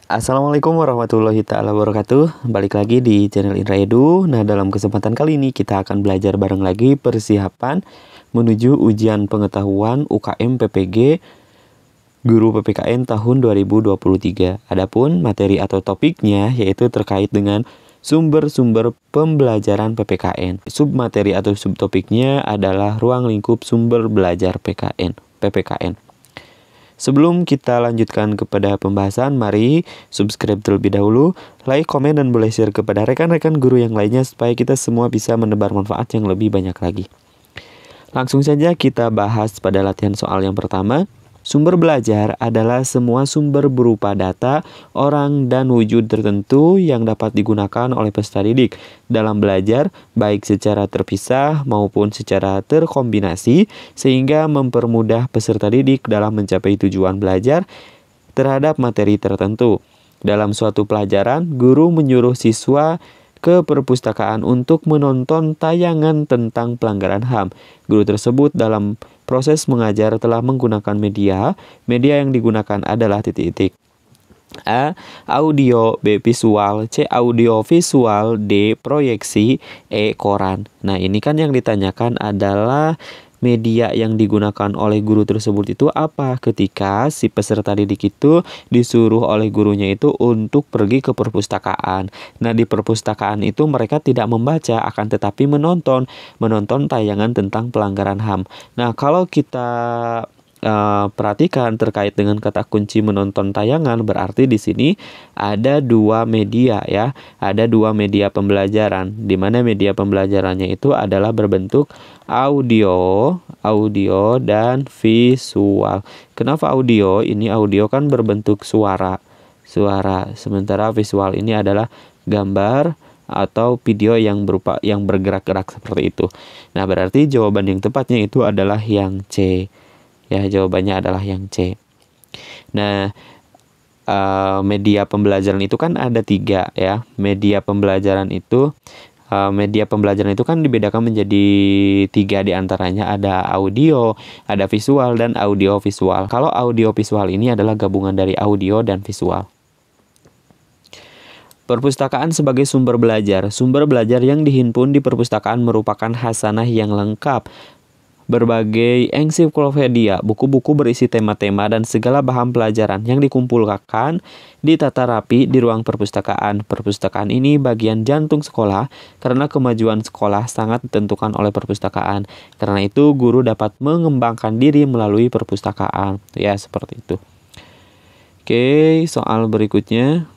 Assalamualaikum warahmatullahi ta'ala wabarakatuh. Balik lagi di channel Indra Edu. Nah, dalam kesempatan kali ini kita akan belajar bareng lagi persiapan menuju ujian pengetahuan UKM PPG Guru PPKN tahun 2023. Adapun materi atau topiknya yaitu terkait dengan sumber-sumber pembelajaran PPKN. Submateri atau subtopiknya adalah ruang lingkup sumber belajar PPKN. Sebelum kita lanjutkan kepada pembahasan, mari subscribe terlebih dahulu, like, komen, dan boleh share kepada rekan-rekan guru yang lainnya supaya kita semua bisa menebar manfaat yang lebih banyak lagi. Langsung saja kita bahas pada latihan soal yang pertama. Sumber belajar adalah semua sumber berupa data, orang, dan wujud tertentu yang dapat digunakan oleh peserta didik dalam belajar, baik secara terpisah maupun secara terkombinasi, sehingga mempermudah peserta didik dalam mencapai tujuan belajar terhadap materi tertentu. Dalam suatu pelajaran, guru menyuruh siswa ke perpustakaan untuk menonton tayangan tentang pelanggaran HAM. Guru tersebut dalam proses mengajar telah menggunakan media yang digunakan adalah titik-titik. A. Audio. B. Visual. C. Audio visual. D. Proyeksi. E. Koran. Nah, ini kan yang ditanyakan adalah media yang digunakan oleh guru tersebut itu apa ketika si peserta didik itu disuruh oleh gurunya itu untuk pergi ke perpustakaan. Nah, di perpustakaan itu mereka tidak membaca, akan tetapi menonton tayangan tentang pelanggaran HAM. Nah, kalau kita perhatikan terkait dengan kata kunci menonton tayangan, berarti di sini ada dua media ya, ada dua media pembelajaran, di mana media pembelajarannya itu adalah berbentuk audio dan visual. Kenapa audio? Ini audio kan berbentuk suara, sementara visual ini adalah gambar atau video yang bergerak-gerak seperti itu. Nah, berarti jawaban yang tepatnya itu adalah yang C. Ya, jawabannya adalah yang C. Nah, media pembelajaran itu kan ada 3 ya. Media pembelajaran itu kan dibedakan menjadi 3 diantaranya, ada audio, ada visual, dan audio visual. Kalau audio visual ini adalah gabungan dari audio dan visual. Perpustakaan sebagai sumber belajar. Sumber belajar yang dihimpun di perpustakaan merupakan hasanah yang lengkap. Berbagai ensiklopedia, buku-buku berisi tema-tema dan segala bahan pelajaran yang dikumpulkan ditata rapi di ruang perpustakaan. Perpustakaan ini bagian jantung sekolah karena kemajuan sekolah sangat ditentukan oleh perpustakaan. Karena itu guru dapat mengembangkan diri melalui perpustakaan. Ya, seperti itu. Oke, soal berikutnya.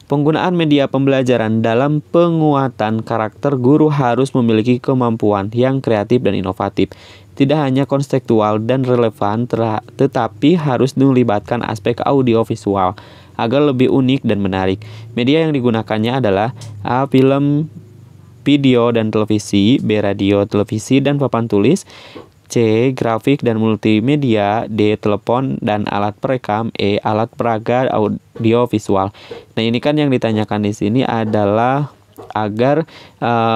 Penggunaan media pembelajaran dalam penguatan karakter guru harus memiliki kemampuan yang kreatif dan inovatif. Tidak hanya konseptual dan relevan, tetapi harus melibatkan aspek audiovisual agar lebih unik dan menarik. Media yang digunakannya adalah A. Film, video, dan televisi. B. Radio, televisi, dan papan tulis. C. Grafik dan multimedia. D. Telepon dan alat perekam. E. Alat peraga audio visual. Nah, ini kan yang ditanyakan di sini adalah agar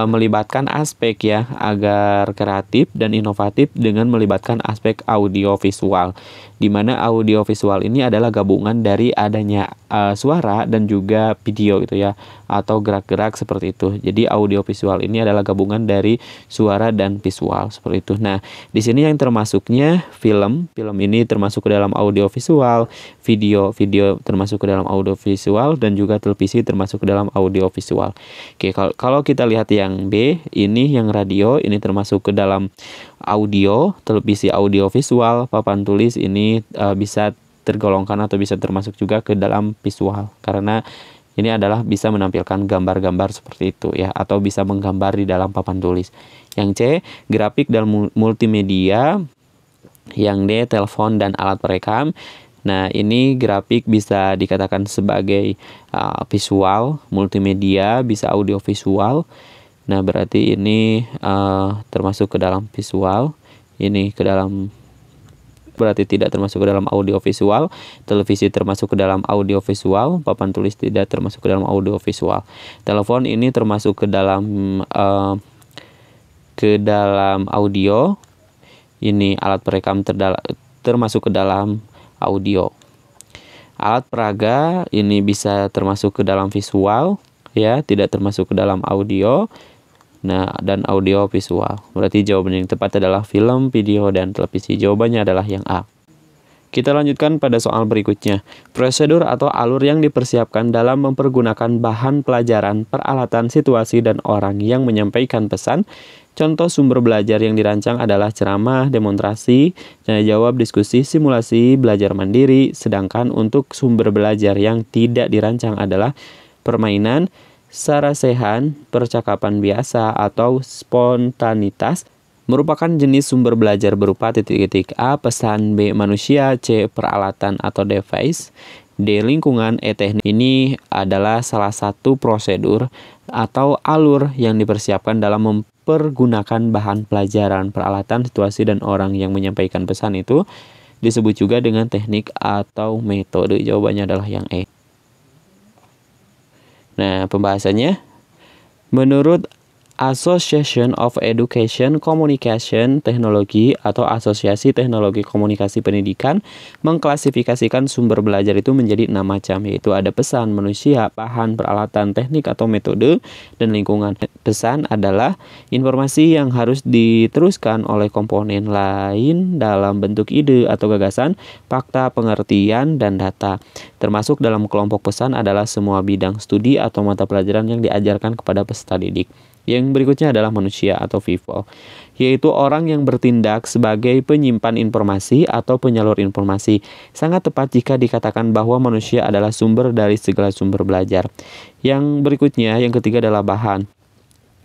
melibatkan aspek ya, agar kreatif dan inovatif dengan melibatkan aspek audio visual, di mana audio visual ini adalah gabungan dari adanya suara dan juga video gitu ya, atau gerak-gerak seperti itu. Jadi audio visual ini adalah gabungan dari suara dan visual seperti itu. Nah, di sini yang termasuknya film ini termasuk ke dalam audio visual, video termasuk ke dalam audio visual, dan juga televisi termasuk ke dalam audio visual. Oke, kalau kita lihat yang B, ini yang radio, ini termasuk ke dalam audio, televisi audio visual, papan tulis ini bisa tergolongkan atau bisa termasuk juga ke dalam visual, karena ini adalah bisa menampilkan gambar-gambar seperti itu ya, atau bisa menggambar di dalam papan tulis. Yang C, grafik dan multimedia. Yang D, telepon dan alat perekam. Nah, ini grafik bisa dikatakan sebagai visual, multimedia bisa audio visual. Nah, berarti ini termasuk ke dalam visual. Ini berarti tidak termasuk ke dalam audio visual. Televisi termasuk ke dalam audio visual. Papan tulis tidak termasuk ke dalam audio visual. Telepon ini termasuk ke dalam audio. Ini alat perekam termasuk ke dalam audio. Alat peraga ini bisa termasuk ke dalam visual, ya, tidak termasuk ke dalam audio. Nah, dan audio visual. Berarti jawaban yang tepat adalah film, video, dan televisi. Jawabannya adalah yang A. Kita lanjutkan pada soal berikutnya. Prosedur atau alur yang dipersiapkan dalam mempergunakan bahan pelajaran, peralatan, situasi, dan orang yang menyampaikan pesan. Contoh sumber belajar yang dirancang adalah ceramah, demonstrasi, tanya jawab, diskusi, simulasi, belajar mandiri. Sedangkan untuk sumber belajar yang tidak dirancang adalah permainan, sarasehan, percakapan biasa, atau spontanitas. Merupakan jenis sumber belajar berupa titik-titik A. Pesan, B. Manusia, C. Peralatan atau device, D. Lingkungan, E. Teknik. Ini adalah salah satu prosedur atau alur yang dipersiapkan dalam mempergunakan bahan pelajaran, peralatan, situasi, dan orang yang menyampaikan pesan itu disebut juga dengan teknik atau metode. Jawabannya adalah yang E. Nah, pembahasannya, menurut Association of Education Communication Technology atau Asosiasi Teknologi Komunikasi Pendidikan mengklasifikasikan sumber belajar itu menjadi 6 macam, yaitu ada pesan, manusia, bahan, peralatan, teknik atau metode, dan lingkungan. Pesan adalah informasi yang harus diteruskan oleh komponen lain dalam bentuk ide atau gagasan, fakta, pengertian, dan data. Termasuk dalam kelompok pesan adalah semua bidang studi atau mata pelajaran yang diajarkan kepada peserta didik. Yang berikutnya adalah manusia atau people, yaitu orang yang bertindak sebagai penyimpan informasi atau penyalur informasi. Sangat tepat jika dikatakan bahwa manusia adalah sumber dari segala sumber belajar. Yang berikutnya, yang ketiga adalah bahan.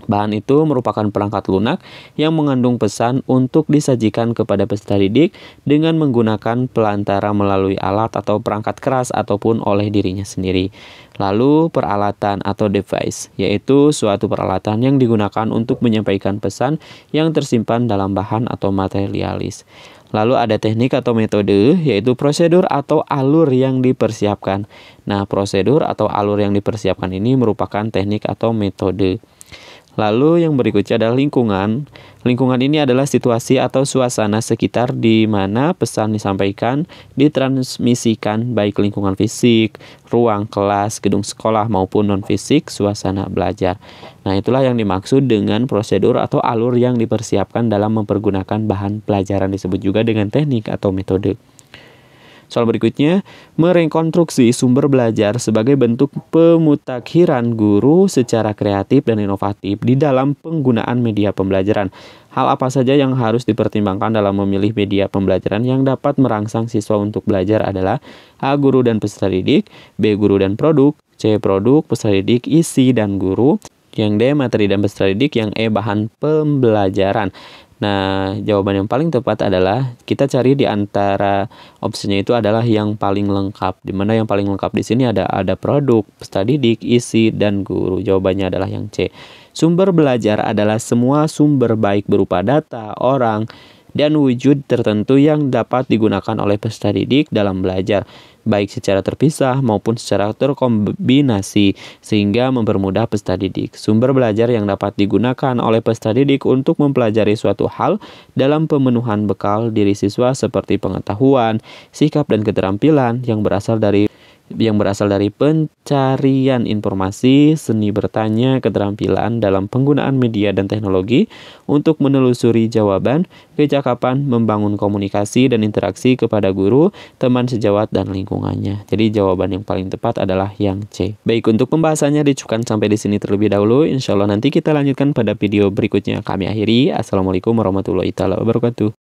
Bahan itu merupakan perangkat lunak yang mengandung pesan untuk disajikan kepada peserta didik dengan menggunakan pelantara melalui alat atau perangkat keras ataupun oleh dirinya sendiri. Lalu peralatan atau device, yaitu suatu peralatan yang digunakan untuk menyampaikan pesan yang tersimpan dalam bahan atau materialis. Lalu ada teknik atau metode, yaitu prosedur atau alur yang dipersiapkan. Nah, prosedur atau alur yang dipersiapkan ini merupakan teknik atau metode. Lalu yang berikutnya adalah lingkungan. Lingkungan ini adalah situasi atau suasana sekitar di mana pesan disampaikan, ditransmisikan, baik lingkungan fisik, ruang kelas, gedung sekolah maupun non-fisik, suasana belajar. Nah, itulah yang dimaksud dengan prosedur atau alur yang dipersiapkan dalam mempergunakan bahan pelajaran, disebut juga dengan teknik atau metode. Soal berikutnya, merekonstruksi sumber belajar sebagai bentuk pemutakhiran guru secara kreatif dan inovatif di dalam penggunaan media pembelajaran. Hal apa saja yang harus dipertimbangkan dalam memilih media pembelajaran yang dapat merangsang siswa untuk belajar adalah A. Guru dan peserta didik, B. Guru dan produk, C. Produk, peserta didik, isi, dan guru, yang D. Materi dan peserta didik, yang E. Bahan pembelajaran. Nah, jawaban yang paling tepat adalah kita cari di antara opsinya itu adalah yang paling lengkap. Di mana yang paling lengkap di sini ada produk, peserta didik, isi, dan guru. Jawabannya adalah yang C. Sumber belajar adalah semua sumber baik berupa data, orang, dan wujud tertentu yang dapat digunakan oleh peserta didik dalam belajar, baik secara terpisah maupun secara terkombinasi, sehingga mempermudah peserta didik. Sumber belajar yang dapat digunakan oleh peserta didik untuk mempelajari suatu hal dalam pemenuhan bekal diri siswa seperti pengetahuan, sikap, dan keterampilan yang berasal dari pencarian informasi, seni bertanya, keterampilan dalam penggunaan media dan teknologi untuk menelusuri jawaban, kecakapan membangun komunikasi dan interaksi kepada guru, teman sejawat, dan lingkungannya. Jadi jawaban yang paling tepat adalah yang C. Baik, untuk pembahasannya dicukupkan sampai di sini terlebih dahulu. Insya Allah nanti kita lanjutkan pada video berikutnya. Kami akhiri. Assalamualaikum warahmatullahi wabarakatuh.